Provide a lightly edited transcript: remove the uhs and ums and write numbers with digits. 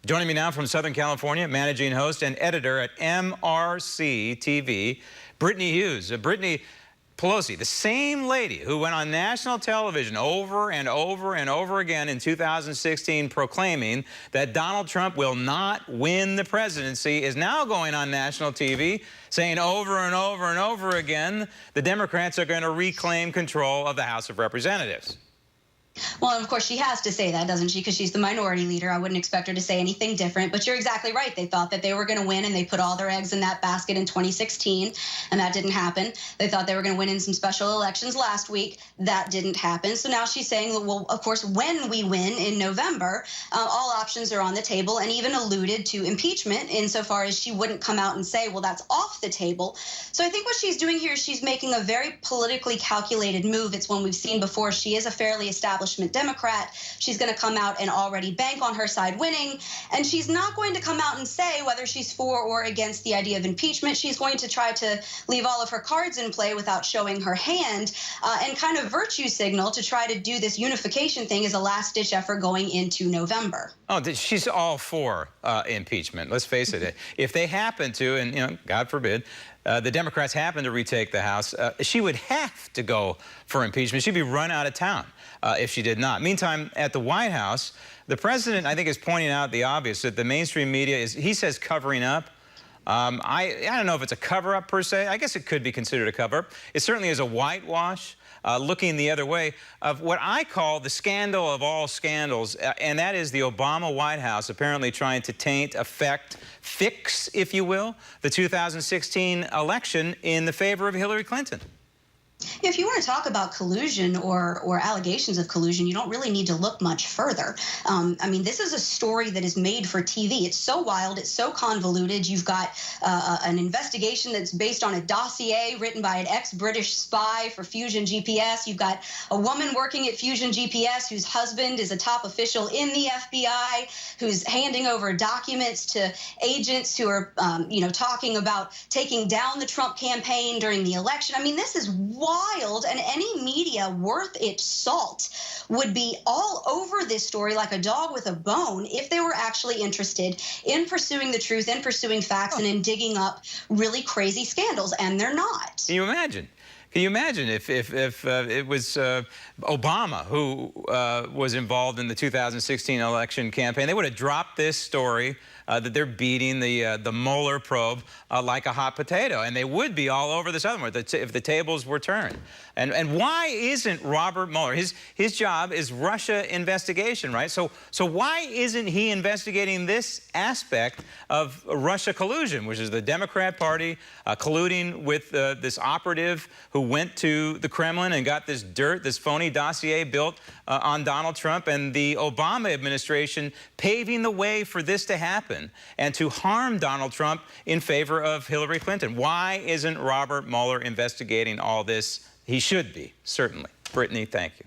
Joining me now from Southern California, managing host and editor at MRCTV, Brittany Hughes. Brittany, Pelosi, the same lady who went on national television over and over and over again in 2016 proclaiming that Donald Trump will not win the presidency, is now going on national TV saying over and over and over again the Democrats are going to reclaim control of the House of Representatives. Well, of course, she has to say that, doesn't she? Because she's the minority leader. I wouldn't expect her to say anything different. But you're exactly right. They thought that they were going to win, and they put all their eggs in that basket in 2016, and that didn't happen. They thought they were going to win in some special elections last week. That didn't happen. So now she's saying, well, of course, when we win in November, all options are on the table, and even alluded to impeachment insofar as she wouldn't come out and say, well, that's off the table. So I think what she's doing here is she's making a very politically calculated move. It's one we've seen before. She is a fairly established Democrat. She's going to come out and already bank on her side winning, and she's not going to come out and say whether she's for or against the idea of impeachment. She's going to try to leave all of her cards in play without showing her hand, and kind of virtue signal to try to do this unification thing as a last-ditch effort going into November. Oh, she's all for impeachment. Let's face it. If they happen to, and God forbid, the Democrats happen to retake the House, she would have to go for impeachment. She'd be run out of town if she did not. Meantime, at the White House, the president, I think, is pointing out the obvious, that the mainstream media is, he says, covering up. I don't know if it's a cover-up per se. I guess it could be considered a cover-up. It certainly is a whitewash, looking the other way, of what I call the scandal of all scandals, and that is the Obama White House apparently trying to taint, affect, fix, if you will, the 2016 election in the favor of Hillary Clinton. If you want to talk about collusion or allegations of collusion, you don't really need to look much further. I mean, this is a story that is made for TV. It's so wild. It's so convoluted. You've got an investigation that's based on a dossier written by an ex-British spy for Fusion GPS. You've got a woman working at Fusion GPS whose husband is a top official in the FBI, who's handing over documents to agents who are, talking about taking down the Trump campaign during the election. I mean, this is wild, and any media worth its salt would be all over this story like a dog with a bone if they were actually interested in pursuing the truth, in pursuing facts, and in digging up really crazy scandals, and they're not. Can you imagine? Can you imagine if it was Obama who was involved in the 2016 election campaign? They would have dropped this story that they're beating the Mueller probe like a hot potato, and they would be all over this other one if the tables were turned. And why isn't Robert Mueller? His job is Russia investigation, right? So why isn't he investigating this aspect of Russia collusion, which is the Democrat Party colluding with this operative who went to the Kremlin and got this dirt, this phony dossier built on Donald Trump, and the Obama administration paving the way for this to happen and to harm Donald Trump in favor of Hillary Clinton? Why isn't Robert Mueller investigating all this? He should be, certainly. Brittany, thank you.